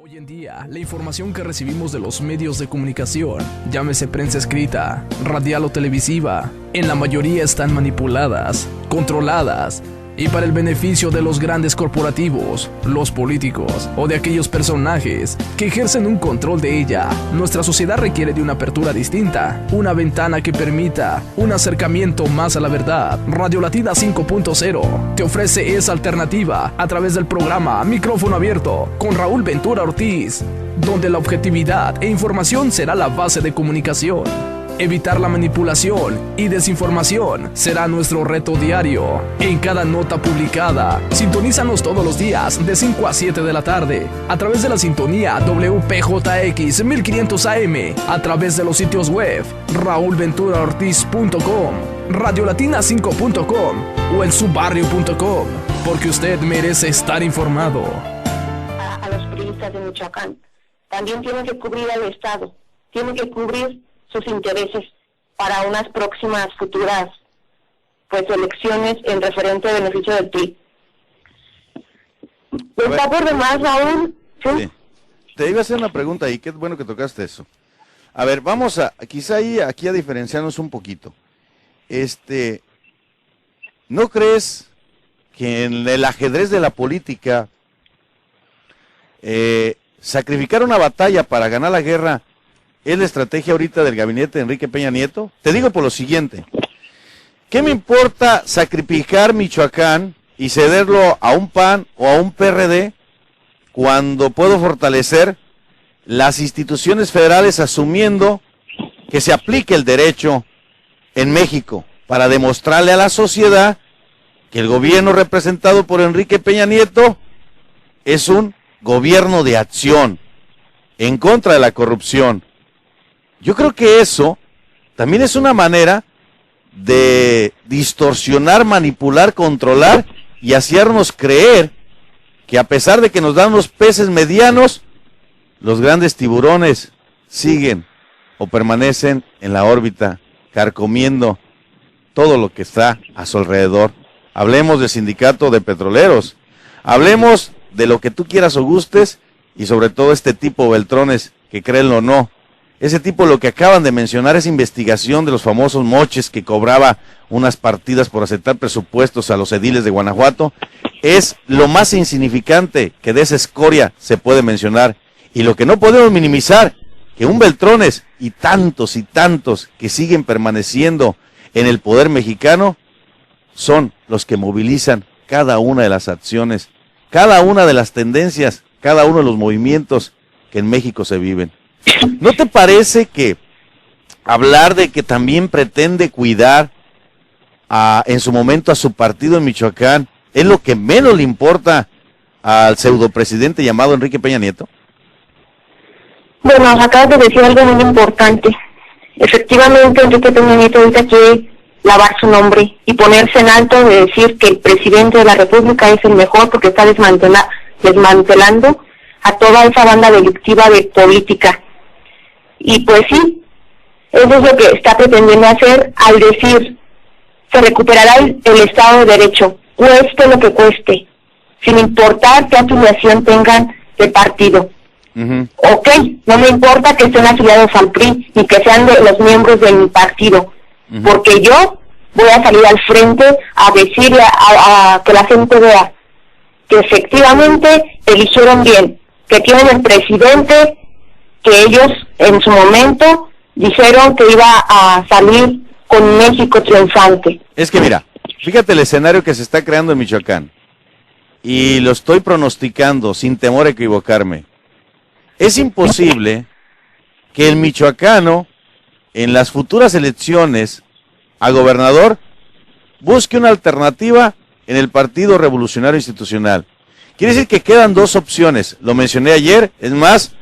Hoy en día, la información que recibimos de los medios de comunicación, llámese prensa escrita, radial o televisiva, en la mayoría están manipuladas, controladas, y para el beneficio de los grandes corporativos, los políticos o de aquellos personajes que ejercen un control de ella. Nuestra sociedad requiere de una apertura distinta, una ventana que permita un acercamiento más a la verdad. Radio Latina 5.0 te ofrece esa alternativa a través del programa Micrófono Abierto con Raúl Ventura Ortiz, donde la objetividad e información será la base de comunicación. Evitar la manipulación y desinformación será nuestro reto diario. En cada nota publicada, sintonízanos todos los días de 5 a 7 de la tarde a través de la sintonía WPJX 1500 AM, a través de los sitios web raulventuraortiz.com, radiolatina5.com o el subbarrio.com, porque usted merece estar informado. A los periodistas de Michoacán también tienen que cubrir al Estado, tienen que cubrir sus intereses para unas próximas futuras elecciones en referente beneficio del PRI. ¿Está por demás, Raúl? ¿Sí? Te iba a hacer una pregunta y qué bueno que tocaste eso. A ver, vamos a, quizá aquí a diferenciarnos un poquito. ¿No crees que en el ajedrez de la política sacrificar una batalla para ganar la guerra es la estrategia ahorita del gabinete de Enrique Peña Nieto? Te digo por lo siguiente. ¿Qué me importa sacrificar Michoacán y cederlo a un PAN o a un PRD cuando puedo fortalecer las instituciones federales asumiendo que se aplique el derecho en México para demostrarle a la sociedad que el gobierno representado por Enrique Peña Nieto es un gobierno de acción en contra de la corrupción? Yo creo que eso también es una manera de distorsionar, manipular, controlar y hacernos creer que a pesar de que nos dan los peces medianos, los grandes tiburones siguen o permanecen en la órbita, carcomiendo todo lo que está a su alrededor. Hablemos del sindicato de petroleros, hablemos de lo que tú quieras o gustes, y sobre todo este tipo Beltrones, que créenlo o no, ese tipo, lo que acaban de mencionar, esa investigación de los famosos moches que cobraba unas partidas por aceptar presupuestos a los ediles de Guanajuato, es lo más insignificante que de esa escoria se puede mencionar. Y lo que no podemos minimizar, que un Beltrones y tantos que siguen permaneciendo en el poder mexicano, son los que movilizan cada una de las acciones, cada una de las tendencias, cada uno de los movimientos que en México se viven. ¿No te parece que hablar de que también pretende cuidar en su momento a su partido en Michoacán es lo que menos le importa al pseudopresidente llamado Enrique Peña Nieto? Bueno, acabas de decir algo muy importante. Efectivamente, Enrique Peña Nieto ahorita quiere lavar su nombre y ponerse en alto de decir que el presidente de la República es el mejor porque está desmantelando a toda esa banda delictiva de política. Y pues sí, eso es lo que está pretendiendo hacer al decir, se recuperará el Estado de Derecho, cueste lo que cueste, sin importar qué afiliación tengan de partido. Ok, no me importa que estén afiliados al PRI, ni que sean de los miembros de mi partido, porque yo voy a salir al frente a decirle a que la gente vea que efectivamente eligieron bien, que tienen el presidente que ellos en su momento dijeron que iba a salir con México triunfante. Es que mira, fíjate el escenario que se está creando en Michoacán, y lo estoy pronosticando sin temor a equivocarme. Es imposible que el michoacano en las futuras elecciones a gobernador busque una alternativa en el Partido Revolucionario Institucional. Quiere decir que quedan dos opciones, lo mencioné ayer, es más,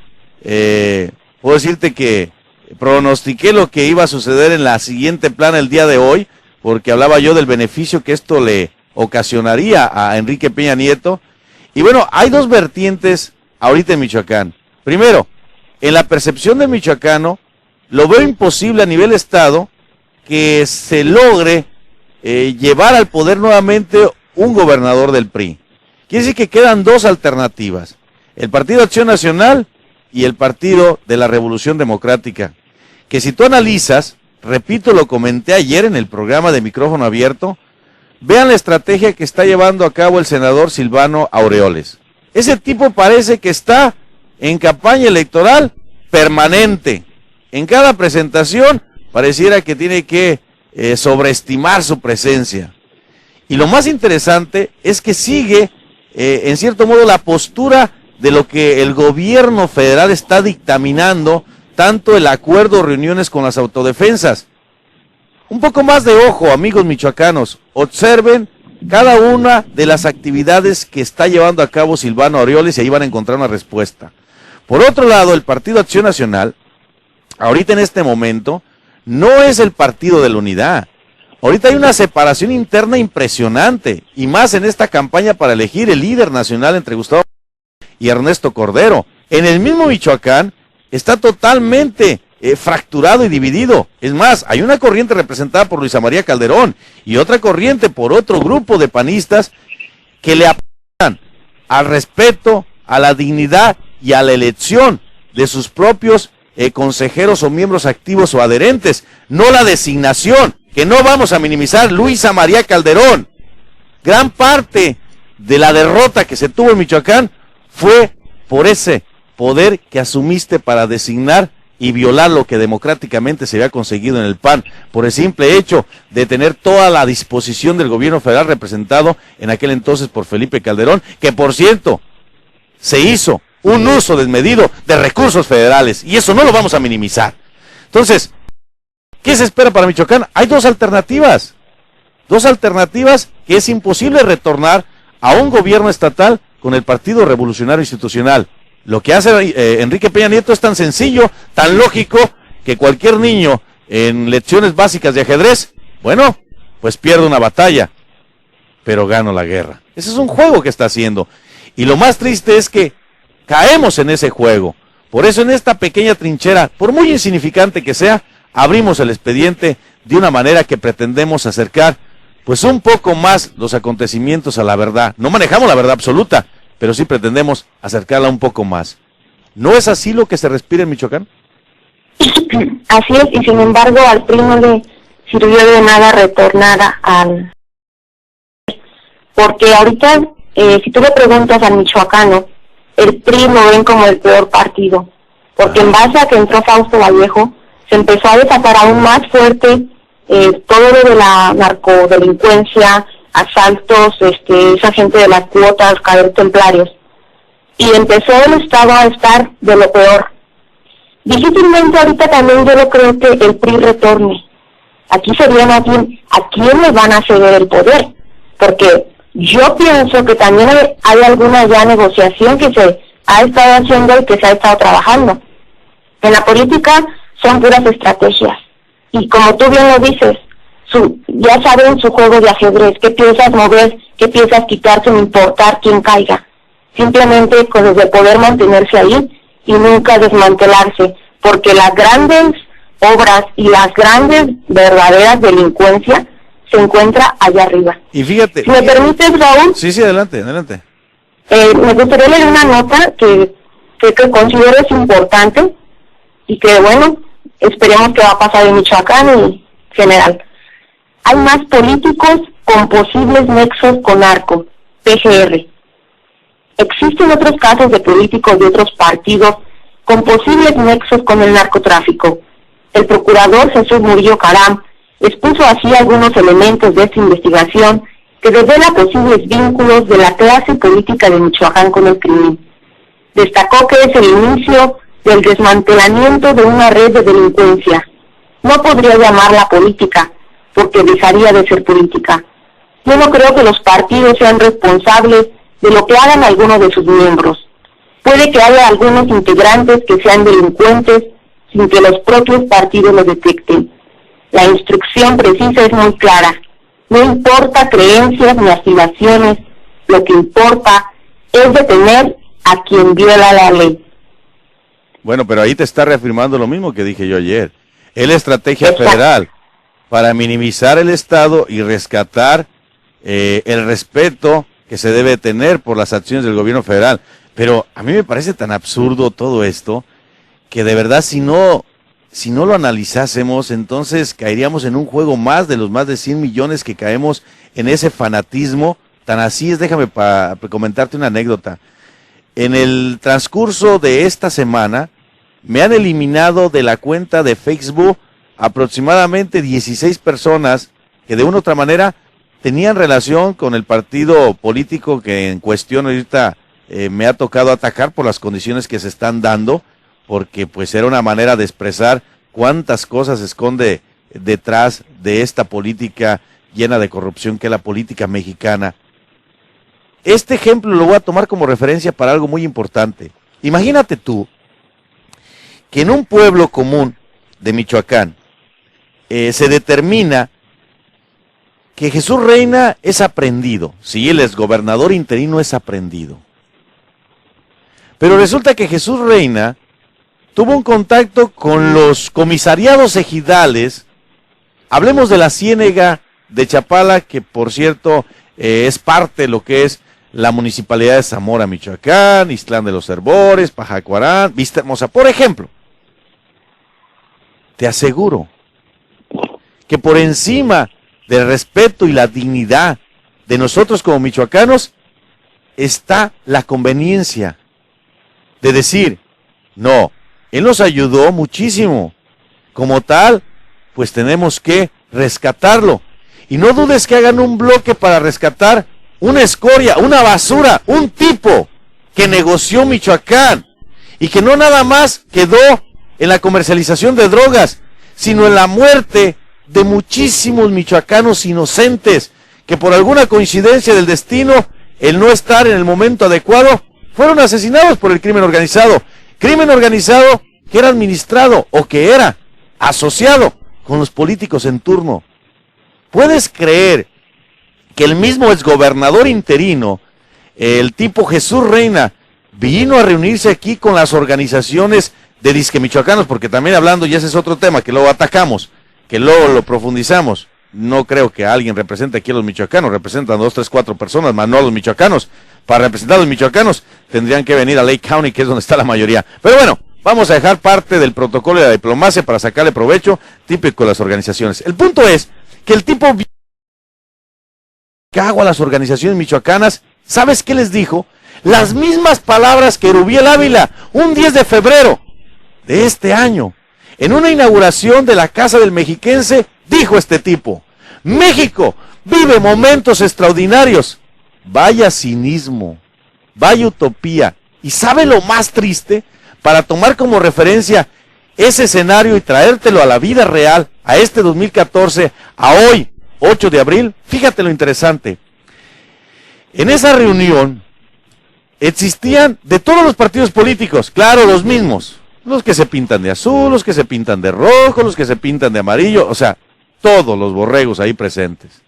puedo decirte que pronostiqué lo que iba a suceder en la siguiente plana el día de hoy, porque hablaba yo del beneficio que esto le ocasionaría a Enrique Peña Nieto. Y bueno, hay dos vertientes ahorita en Michoacán. Primero, en la percepción del michoacano, lo veo imposible a nivel estado que se logre llevar al poder nuevamente un gobernador del PRI. Quiere decir que quedan dos alternativas. el Partido Acción Nacional y el Partido de la Revolución Democrática, que si tú analizas, repito, lo comenté ayer en el programa de Micrófono Abierto, vean la estrategia que está llevando a cabo el senador Silvano Aureoles. Ese tipo parece que está en campaña electoral permanente. En cada presentación pareciera que tiene que sobreestimar su presencia. Y lo más interesante es que sigue, en cierto modo, la postura de lo que el gobierno federal está dictaminando, tanto el acuerdo o reuniones con las autodefensas. Un poco más de ojo, amigos michoacanos, observen cada una de las actividades que está llevando a cabo Silvano Aureoles y ahí van a encontrar una respuesta. Por otro lado, el Partido Acción Nacional, ahorita en este momento, no es el partido de la unidad. Ahorita hay una separación interna impresionante, y más en esta campaña para elegir el líder nacional entre Gustavo y Ernesto Cordero. En el mismo Michoacán está totalmente fracturado y dividido. Es más, hay una corriente representada por Luisa María Calderón y otra corriente por otro grupo de panistas que le apuntan al respeto, a la dignidad y a la elección de sus propios consejeros o miembros activos o adherentes, no la designación, que no vamos a minimizar. Luisa María Calderón, gran parte de la derrota que se tuvo en Michoacán fue por ese poder que asumiste para designar y violar lo que democráticamente se había conseguido en el PAN, por el simple hecho de tener toda la disposición del gobierno federal representado en aquel entonces por Felipe Calderón, que por cierto, se hizo un uso desmedido de recursos federales, y eso no lo vamos a minimizar. Entonces, ¿qué se espera para Michoacán? Hay dos alternativas que es imposible retornar a un gobierno estatal con el Partido Revolucionario Institucional. Lo que hace Enrique Peña Nieto es tan sencillo, tan lógico, que cualquier niño en lecciones básicas de ajedrez, bueno, pues pierde una batalla, pero gana la guerra. Ese es un juego que está haciendo. Y lo más triste es que caemos en ese juego. Por eso en esta pequeña trinchera, por muy insignificante que sea, abrimos el expediente de una manera que pretendemos acercar, pues un poco más los acontecimientos a la verdad. No manejamos la verdad absoluta, pero sí pretendemos acercarla un poco más. ¿No es así lo que se respira en Michoacán? Así es, y sin embargo al PRI no le sirvió de nada retornar al... Porque ahorita, si tú le preguntas al michoacano, el PRI lo ven como el peor partido, porque en base a que entró Fausto Vallejo, se empezó a desatar aún más fuerte todo lo de la narcodelincuencia, asaltos, esa gente de las cuotas, cadetes templarios, y empezó el Estado a estar de lo peor. Difícilmente ahorita también yo lo creo que el PRI retorne. Aquí sería más bien, ¿a quién le van a ceder el poder? Porque yo pienso que también hay alguna ya negociación que se ha estado haciendo y que se ha estado trabajando. En la política son puras estrategias, y como tú bien lo dices, ya saben su juego de ajedrez, qué piezas mover, qué piezas quitar sin importar quién caiga, simplemente con el de poder mantenerse ahí y nunca desmantelarse, porque las grandes obras y las grandes verdaderas delincuencias se encuentra allá arriba. Y fíjate, si me permites, Raúl. Sí, adelante. Me gustaría leer una nota que considero es importante y que, bueno, esperemos que va a pasar en Michoacán y general. Hay más políticos con posibles nexos con narco, PGR. Existen otros casos de políticos de otros partidos con posibles nexos con el narcotráfico. El procurador Jesús Murillo Caram expuso así algunos elementos de esta investigación que revela posibles vínculos de la clase política de Michoacán con el crimen. Destacó que es el inicio del desmantelamiento de una red de delincuencia. No podría llamarla política, porque dejaría de ser política. Yo no creo que los partidos sean responsables de lo que hagan algunos de sus miembros. Puede que haya algunos integrantes que sean delincuentes sin que los propios partidos lo detecten. La instrucción precisa es muy clara. No importa creencias ni aspiraciones, lo que importa es detener a quien viola la ley. Bueno, pero ahí te está reafirmando lo mismo que dije yo ayer. Es la estrategia federal para minimizar el Estado y rescatar el respeto que se debe tener por las acciones del gobierno federal. Pero a mí me parece tan absurdo todo esto, que de verdad si no lo analizásemos, entonces caeríamos en un juego más de los más de 100 millones que caemos en ese fanatismo. Tan así es, déjame comentarte una anécdota. En el transcurso de esta semana, me han eliminado de la cuenta de Facebook aproximadamente 16 personas que de una u otra manera tenían relación con el partido político que en cuestión ahorita me ha tocado atacar por las condiciones que se están dando, porque pues era una manera de expresar cuántas cosas se esconde detrás de esta política llena de corrupción que es la política mexicana. Este ejemplo lo voy a tomar como referencia para algo muy importante. Imagínate tú que en un pueblo común de Michoacán se determina que Jesús Reina es aprehendido. Sí, el exgobernador interino es aprehendido. Pero resulta que Jesús Reina tuvo un contacto con los comisariados ejidales. Hablemos de la Ciénega de Chapala, que por cierto es parte de lo que es la municipalidad de Zamora, Michoacán, Ixtlán de los Herbores, Pajacuarán, Vista Hermosa, por ejemplo. Te aseguro que por encima del respeto y la dignidad de nosotros como michoacanos está la conveniencia de decir, no, él nos ayudó muchísimo, como tal, pues tenemos que rescatarlo. Y no dudes que hagan un bloque para rescatar una escoria, una basura, un tipo que negoció Michoacán y que no nada más quedó en la comercialización de drogas, sino en la muerte de muchísimos michoacanos inocentes que por alguna coincidencia del destino, el no estar en el momento adecuado, fueron asesinados por el crimen organizado que era administrado o que era asociado con los políticos en turno. ¿Puedes creer que el mismo exgobernador interino, el tipo Jesús Reina, vino a reunirse aquí con las organizaciones de disque michoacanos? Porque también hablando, y ese es otro tema que luego atacamos, que luego lo profundizamos. No creo que alguien represente aquí a los michoacanos, representan 2, 3, 4 personas, más no a los michoacanos. Para representar a los michoacanos tendrían que venir a Lake County, que es donde está la mayoría. Pero bueno, vamos a dejar parte del protocolo de la diplomacia para sacarle provecho, típico de las organizaciones. El punto es que el tipo cago a las organizaciones michoacanas. ¿Sabes qué les dijo? Las mismas palabras que Erubiel Ávila, un 10 de febrero de este año, en una inauguración de la Casa del Mexiquense, dijo este tipo: México vive momentos extraordinarios. Vaya cinismo, vaya utopía. ¿Y sabe lo más triste? Para tomar como referencia ese escenario y traértelo a la vida real, a este 2014, a hoy, 8 de abril, fíjate lo interesante. En esa reunión existían de todos los partidos políticos, claro, los mismos, los que se pintan de azul, los que se pintan de rojo, los que se pintan de amarillo, o sea, todos los borregos ahí presentes.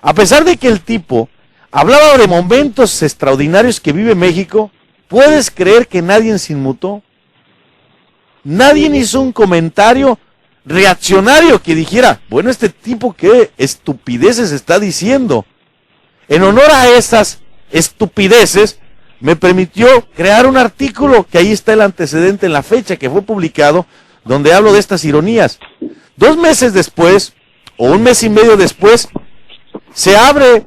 A pesar de que el tipo hablaba de momentos extraordinarios que vive México, ¿puedes creer que nadie se inmutó? Nadie hizo un comentario reaccionario que dijera, bueno, este tipo qué estupideces está diciendo. En honor a esas estupideces, me permitió crear un artículo, que ahí está el antecedente en la fecha que fue publicado, donde hablo de estas ironías. 2 meses después, o 1 mes y medio después, se abre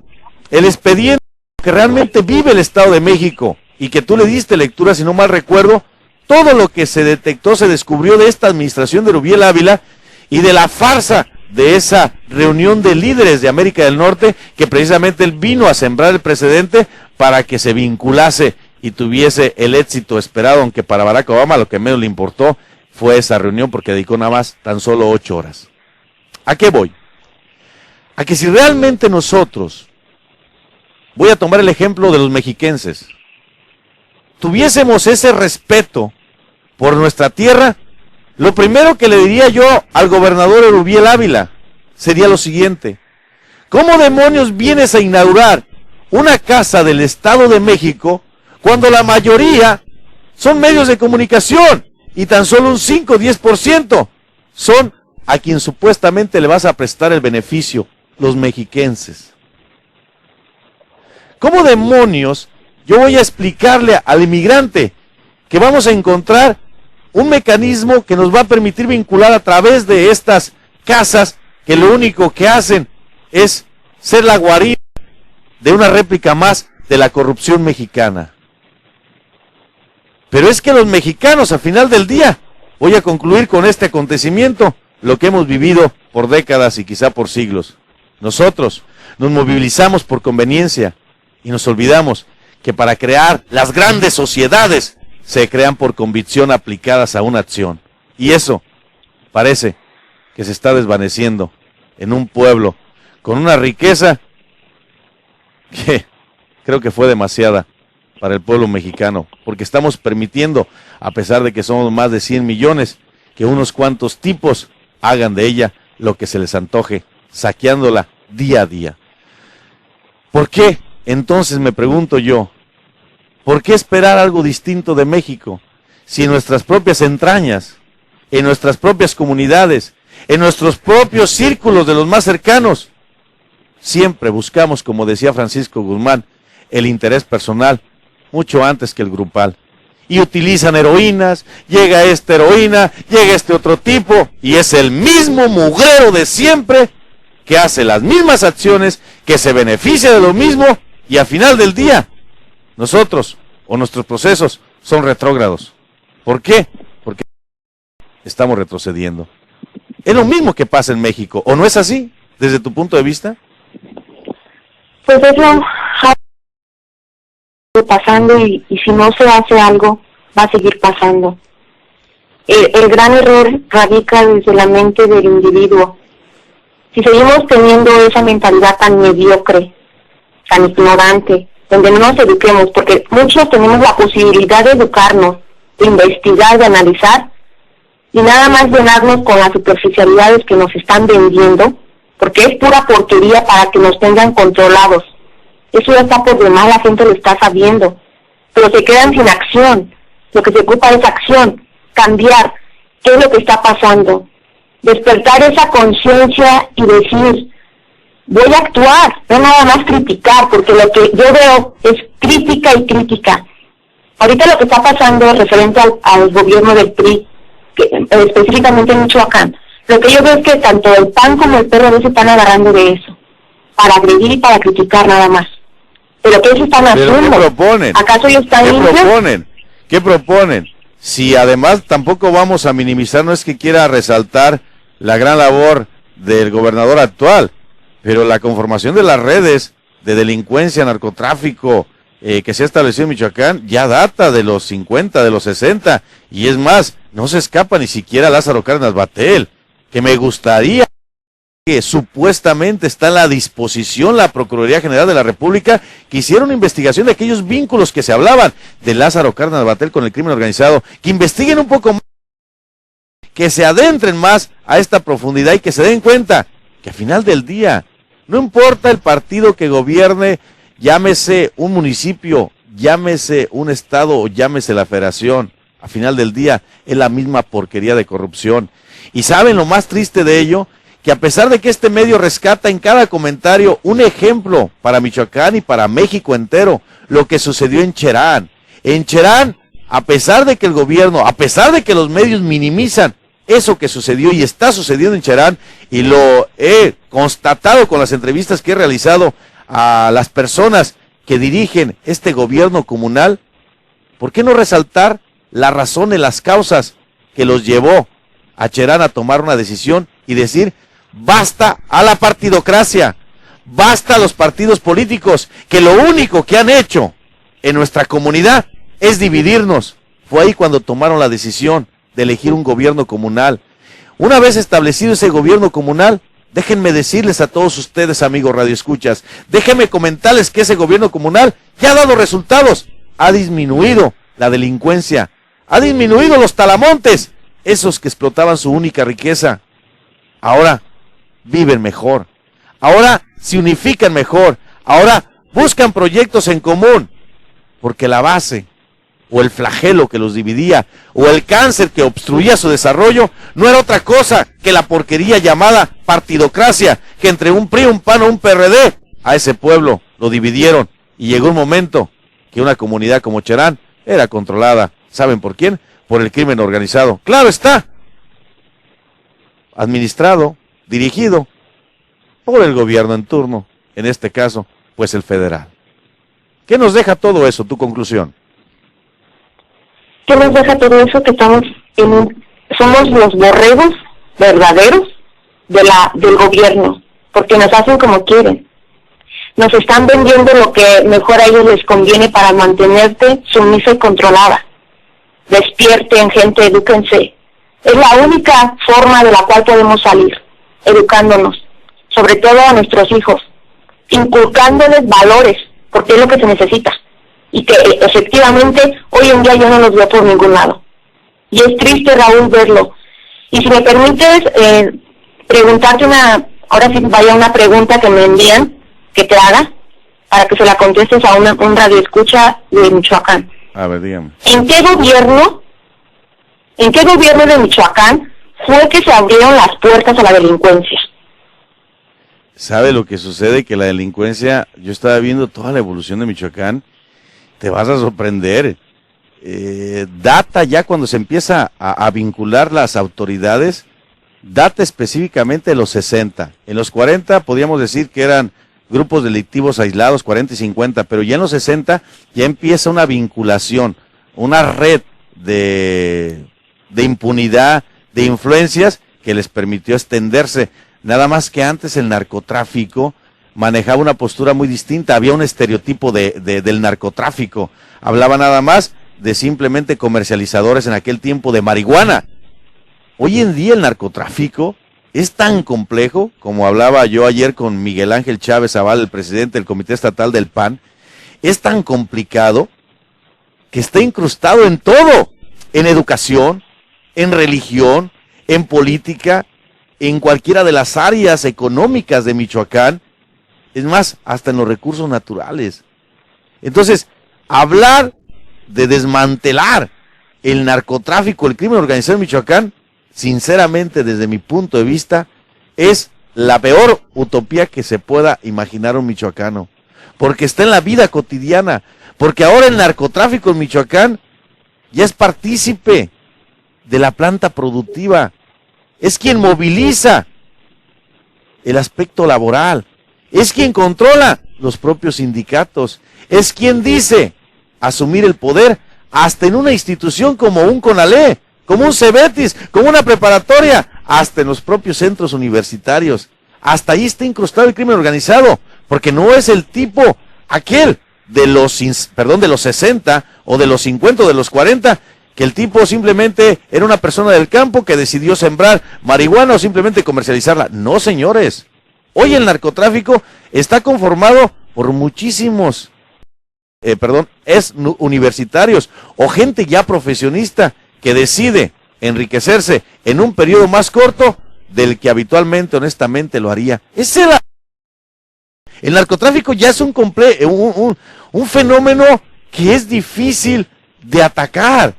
el expediente que realmente vive el Estado de México, y que tú le diste lectura, si no mal recuerdo, todo lo que se detectó, se descubrió de esta administración de Erubiel Ávila, y de la farsa de esa reunión de líderes de América del Norte, que precisamente él vino a sembrar el precedente para que se vinculase y tuviese el éxito esperado, aunque para Barack Obama lo que menos le importó fue esa reunión, porque dedicó nada más tan solo 8 horas. ¿A qué voy? A que si realmente nosotros, voy a tomar el ejemplo de los mexiquenses, tuviésemos ese respeto por nuestra tierra, lo primero que le diría yo al gobernador Erubiel Ávila sería lo siguiente: ¿cómo demonios vienes a inaugurar una casa del Estado de México cuando la mayoría son medios de comunicación y tan solo un 5 o 10% son a quien supuestamente le vas a prestar el beneficio, los mexiquenses? ¿Cómo demonios yo voy a explicarle al inmigrante que vamos a encontrar un mecanismo que nos va a permitir vincular a través de estas casas que lo único que hacen es ser la guarida de una réplica más de la corrupción mexicana. Pero es que los mexicanos, al final del día, voy a concluir con este acontecimiento, lo que hemos vivido por décadas y quizá por siglos. Nosotros nos movilizamos por conveniencia y nos olvidamos que para crear las grandes sociedades se crean por convicción aplicadas a una acción. Y eso parece que se está desvaneciendo en un pueblo con una riqueza que creo que fue demasiada para el pueblo mexicano, porque estamos permitiendo, a pesar de que somos más de 100 millones, que unos cuantos tipos hagan de ella lo que se les antoje, saqueándola día a día. ¿Por qué? Entonces me pregunto yo, ¿por qué esperar algo distinto de México si en nuestras propias entrañas, en nuestras propias comunidades, en nuestros propios círculos de los más cercanos, siempre buscamos, como decía Francisco Guzmán, el interés personal mucho antes que el grupal? Y utilizan heroínas, llega esta heroína, llega este otro tipo, y es el mismo mugrero de siempre que hace las mismas acciones, que se beneficia de lo mismo, y al final del día, nosotros o nuestros procesos son retrógrados. ¿Por qué? Porque estamos retrocediendo. Es lo mismo que pasa en México, ¿o no es así, desde tu punto de vista? Pues eso pasando y si no se hace algo, va a seguir pasando. El gran error radica desde la mente del individuo. Si seguimos teniendo esa mentalidad tan mediocre, tan ignorante, donde no nos eduquemos, porque muchos tenemos la posibilidad de educarnos, de investigar, de analizar, y nada más llenarnos con las superficialidades que nos están vendiendo, porque es pura porquería para que nos tengan controlados. Eso ya está por demás, la gente lo está sabiendo, pero se quedan sin acción. Lo que se ocupa es acción, cambiar qué es lo que está pasando, despertar esa conciencia y decir, voy a actuar, no nada más criticar, porque lo que yo veo es crítica y crítica. Ahorita lo que está pasando referente al gobierno del PRI, específicamente en Michoacán, lo que yo veo es que tanto el PAN como el PRD se están agarrando de eso, para agredir y para criticar nada más. ¿Pero qué se están haciendo? ¿Qué proponen? ¿Acaso ellos están limpios? ¿Qué proponen? Si además tampoco vamos a minimizar, no es que quiera resaltar la gran labor del gobernador actual, pero la conformación de las redes de delincuencia, narcotráfico, que se ha establecido en Michoacán, ya data de los 50, de los 60, y es más, no se escapa ni siquiera Lázaro Cárdenas Batel, que me gustaría que supuestamente está a la disposición la Procuraduría General de la República, que hiciera una investigación de aquellos vínculos que se hablaban de Lázaro Cárdenas Batel con el crimen organizado, que investiguen un poco más, que se adentren más a esta profundidad y que se den cuenta que al final del día, no importa el partido que gobierne, llámese un municipio, llámese un estado o llámese la federación, al final del día es la misma porquería de corrupción. Y ¿saben lo más triste de ello? Que a pesar de que este medio rescata en cada comentario un ejemplo para Michoacán y para México entero, lo que sucedió en Cherán. En Cherán, a pesar de que el gobierno, a pesar de que los medios minimizan eso que sucedió y está sucediendo en Cherán, y lo he constatado con las entrevistas que he realizado a las personas que dirigen este gobierno comunal, ¿por qué no resaltar la razón y las causas que los llevó a Cherán a tomar una decisión y decir, basta a la partidocracia, basta a los partidos políticos, que lo único que han hecho en nuestra comunidad es dividirnos? Fue ahí cuando tomaron la decisión de elegir un gobierno comunal. Una vez establecido ese gobierno comunal, déjenme decirles a todos ustedes, amigos radioescuchas, déjenme comentarles que ese gobierno comunal ya ha dado resultados, ha disminuido la delincuencia, ha disminuido los talamontes, esos que explotaban su única riqueza. Ahora viven mejor, ahora se unifican mejor, ahora buscan proyectos en común, porque la base o el flagelo que los dividía o el cáncer que obstruía su desarrollo no era otra cosa que la porquería llamada partidocracia, que entre un PRI, un PAN o un PRD a ese pueblo lo dividieron, y llegó un momento que una comunidad como Cherán era controlada, ¿saben por quién? Por el crimen organizado. ¡Claro está! Administrado, dirigido por el gobierno en turno, en este caso, pues el federal. ¿Qué nos deja todo eso, tu conclusión? ¿Qué nos deja todo eso? Que estamos somos los borregos verdaderos del gobierno, porque nos hacen como quieren. Nos están vendiendo lo que mejor a ellos les conviene para mantenerte sumisa y controlada. Despierten, gente, edúquense. Es la única forma de la cual podemos salir, educándonos, sobre todo a nuestros hijos, inculcándoles valores, porque es lo que se necesita. Y que efectivamente hoy en día yo no los veo por ningún lado. Y es triste, Raúl, verlo. Y si me permites preguntarte ahora sí vaya una pregunta que me envían, que te haga, para que se la contestes a un radioescucha de Michoacán. A ver, dígame. ¿En qué gobierno de Michoacán fue que se abrieron las puertas a la delincuencia? ¿Sabe lo que sucede? Que la delincuencia, yo estaba viendo toda la evolución de Michoacán, te vas a sorprender. Data ya cuando se empieza a vincular las autoridades, data específicamente de los 60. En los 40 podíamos decir que eran grupos delictivos aislados, 40 y 50, pero ya en los 60 ya empieza una vinculación, una red de impunidad, de influencias que les permitió extenderse. Nada más que antes el narcotráfico manejaba una postura muy distinta, había un estereotipo del narcotráfico, hablaba nada más de simplemente comercializadores en aquel tiempo de marihuana. Hoy en día el narcotráfico es tan complejo, como hablaba yo ayer con Miguel Ángel Chávez Zavala, el presidente del Comité Estatal del PAN, es tan complicado que está incrustado en todo, en educación, en religión, en política, en cualquiera de las áreas económicas de Michoacán, es más, hasta en los recursos naturales. Entonces, hablar de desmantelar el narcotráfico, el crimen organizado en Michoacán, sinceramente, desde mi punto de vista, es la peor utopía que se pueda imaginar un michoacano, porque está en la vida cotidiana, porque ahora el narcotráfico en Michoacán ya es partícipe de la planta productiva, es quien moviliza el aspecto laboral, es quien controla los propios sindicatos, es quien dice asumir el poder hasta en una institución como un CONALE, como un CEBETIS, como una preparatoria, hasta en los propios centros universitarios. Hasta ahí está incrustado el crimen organizado, porque no es el tipo aquel de los 60 o de los 50 o de los 40, que el tipo simplemente era una persona del campo que decidió sembrar marihuana o simplemente comercializarla. No, señores. Hoy el narcotráfico está conformado por muchísimos universitarios o gente ya profesionista que decide enriquecerse en un periodo más corto del que habitualmente, honestamente, lo haría. El narcotráfico ya es un fenómeno que es difícil de atacar,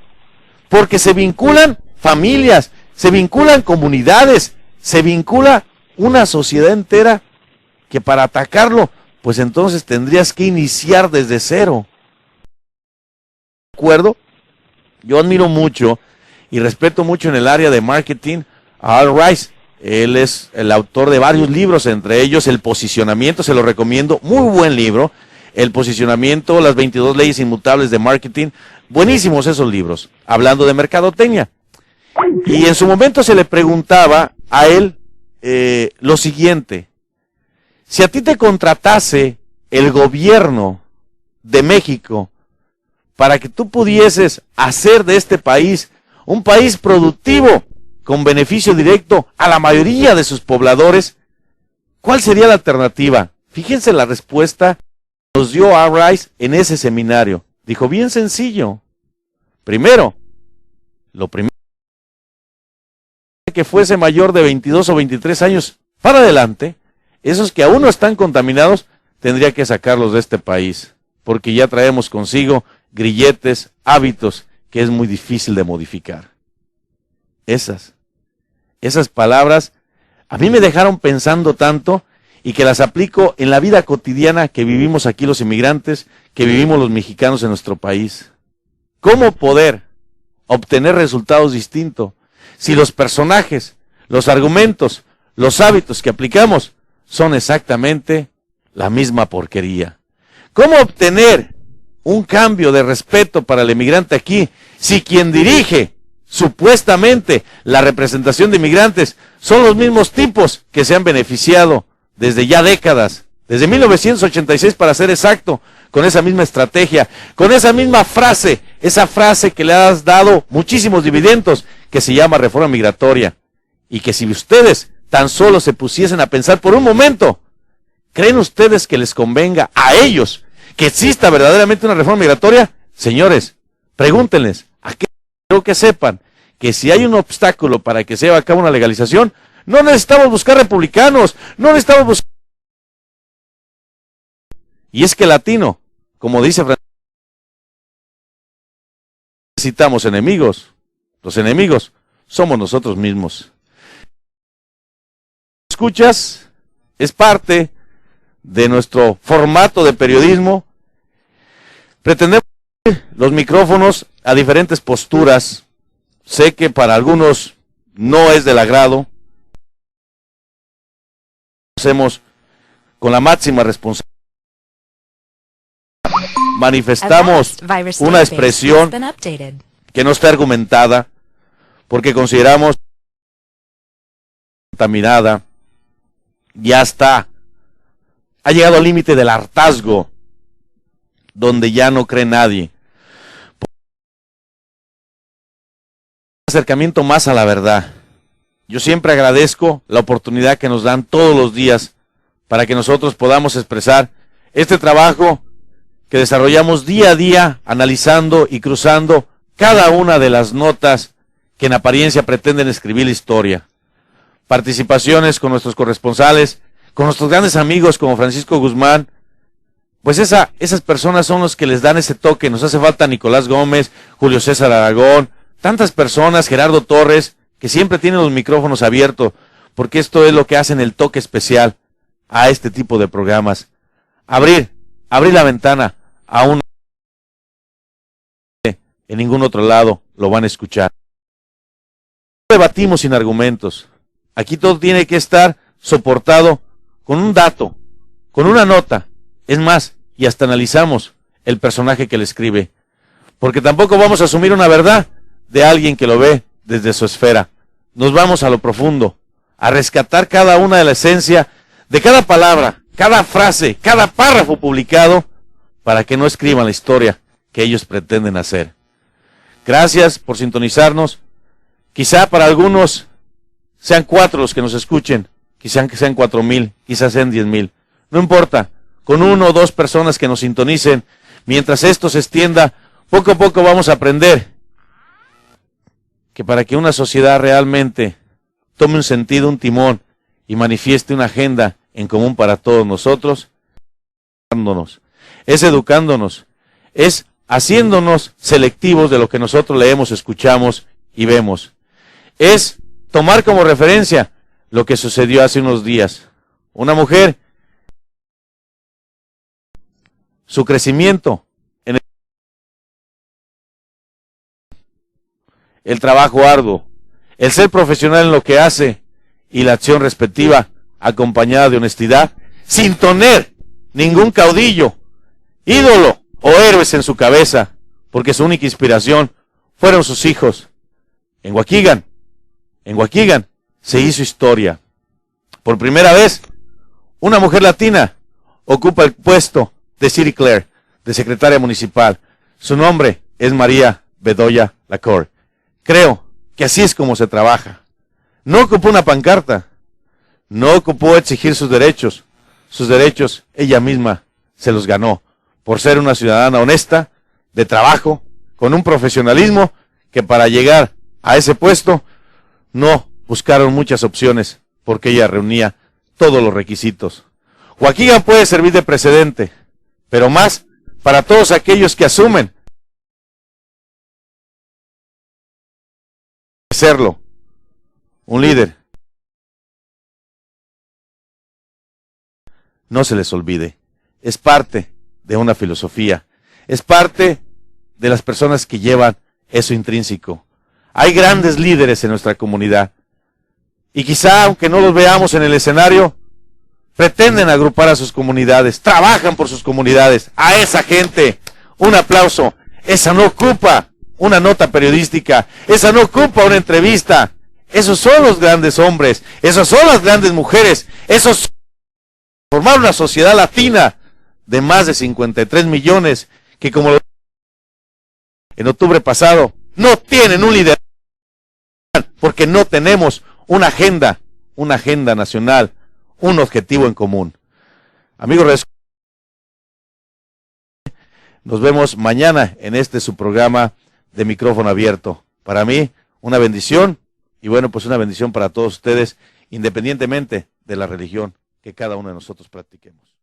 porque se vinculan familias, se vinculan comunidades, se vincula una sociedad entera que para atacarlo, pues entonces tendrías que iniciar desde cero. ¿De acuerdo? Yo admiro mucho y respeto mucho en el área de marketing a Al Rice. Él es el autor de varios libros, entre ellos El Posicionamiento, se lo recomiendo, muy buen libro. El Posicionamiento, las 22 leyes inmutables de marketing, buenísimos esos libros, hablando de mercadotecnia. Y en su momento se le preguntaba a él lo siguiente: si a ti te contratase el gobierno de México para que tú pudieses hacer de este país un país productivo con beneficio directo a la mayoría de sus pobladores, ¿cuál sería la alternativa? Fíjense la respuesta que nos dio A. Rice en ese seminario. Dijo, bien sencillo. Primero, lo primero que fuese mayor de 22 o 23 años para adelante, esos que aún no están contaminados, tendría que sacarlos de este país, porque ya traemos consigo grilletes, hábitos que es muy difícil de modificar. Esas palabras a mí me dejaron pensando tanto, y que las aplico en la vida cotidiana que vivimos aquí los inmigrantes, que vivimos los mexicanos en nuestro país. ¿Cómo poder obtener resultados distintos si los personajes, los argumentos, los hábitos que aplicamos son exactamente la misma porquería? ¿Cómo obtener un cambio de respeto para el inmigrante aquí si quien dirige supuestamente la representación de inmigrantes son los mismos tipos que se han beneficiado desde ya décadas, desde 1986 para ser exacto, con esa misma estrategia, con esa misma frase, esa frase que le has dado muchísimos dividendos, que se llama reforma migratoria, y que si ustedes tan solo se pusiesen a pensar por un momento, ¿creen ustedes que les convenga a ellos que exista verdaderamente una reforma migratoria? Señores, pregúntenles, ¿a qué quiero que sepan que si hay un obstáculo para que se lleve a cabo una legalización, no necesitamos buscar republicanos, no necesitamos buscar... Y es que latino, como dice Francisco, necesitamos enemigos. Los enemigos somos nosotros mismos. ¿Escuchas? Es parte de nuestro formato de periodismo. Pretendemos los micrófonos a diferentes posturas. Sé que para algunos no es del agrado. Hacemos con la máxima responsabilidad. Manifestamos una expresión que no está argumentada porque consideramos contaminada, ya está, ha llegado al límite del hartazgo, donde ya no cree nadie. Un acercamiento más a la verdad. Yo siempre agradezco la oportunidad que nos dan todos los días para que nosotros podamos expresar este trabajo que desarrollamos día a día, analizando y cruzando cada una de las notas que en apariencia pretenden escribir la historia. Participaciones con nuestros corresponsales, con nuestros grandes amigos como Francisco Guzmán, pues esas personas son los que les dan ese toque. Nos hace falta Nicolás Gómez, Julio César Aragón, tantas personas, Gerardo Torres, que siempre tienen los micrófonos abiertos, porque esto es lo que hacen el toque especial a este tipo de programas. Abrir la ventana a un... En ningún otro lado lo van a escuchar. No debatimos sin argumentos. Aquí todo tiene que estar soportado con un dato, con una nota. Es más, y hasta analizamos el personaje que le escribe. Porque tampoco vamos a asumir una verdad de alguien que lo ve desde su esfera. Nos vamos a lo profundo, a rescatar cada una de la esencia de cada palabra, cada frase, cada párrafo publicado, para que no escriban la historia que ellos pretenden hacer. Gracias por sintonizarnos. Quizá para algunos sean 4 los que nos escuchen, quizá que sean 4,000, quizás sean 10,000. No importa, con 1 o 2 personas que nos sintonicen, mientras esto se extienda, poco a poco vamos a aprender que para que una sociedad realmente tome un sentido, un timón y manifieste una agenda en común para todos nosotros, es educándonos, es haciéndonos selectivos de lo que nosotros leemos, escuchamos y vemos. Es tomar como referencia lo que sucedió hace unos días. Una mujer, su crecimiento, en el trabajo arduo, el ser profesional en lo que hace y la acción respectiva, acompañada de honestidad, sin tener ningún caudillo, ídolo o héroes en su cabeza, porque su única inspiración fueron sus hijos. En Waukegan se hizo historia. Por primera vez, una mujer latina ocupa el puesto de City Clerk, de secretaria municipal. Su nombre es María Bedoya Lacour. Creo que así es como se trabaja. No ocupó una pancarta, no ocupó exigir sus derechos ella misma se los ganó, por ser una ciudadana honesta, de trabajo, con un profesionalismo que para llegar a ese puesto no buscaron muchas opciones, porque ella reunía todos los requisitos. Waukegan puede servir de precedente, pero más para todos aquellos que asumen serlo, un líder no se les olvide. Es parte de una filosofía, es parte de las personas que llevan eso intrínseco. Hay grandes líderes en nuestra comunidad y quizá, aunque no los veamos en el escenario, pretenden agrupar a sus comunidades, trabajan por sus comunidades. A esa gente, un aplauso. Esa no ocupa una nota periodística, esa no ocupa una entrevista. Esos son los grandes hombres, esas son las grandes mujeres, esos formar una sociedad latina de más de 53 millones que, como lo en octubre pasado, no tienen un líder porque no tenemos una agenda nacional, un objetivo en común. Amigos, nos vemos mañana en su programa de Micrófono Abierto. Para mí, una bendición, y bueno, pues una bendición para todos ustedes, independientemente de la religión que cada uno de nosotros practiquemos.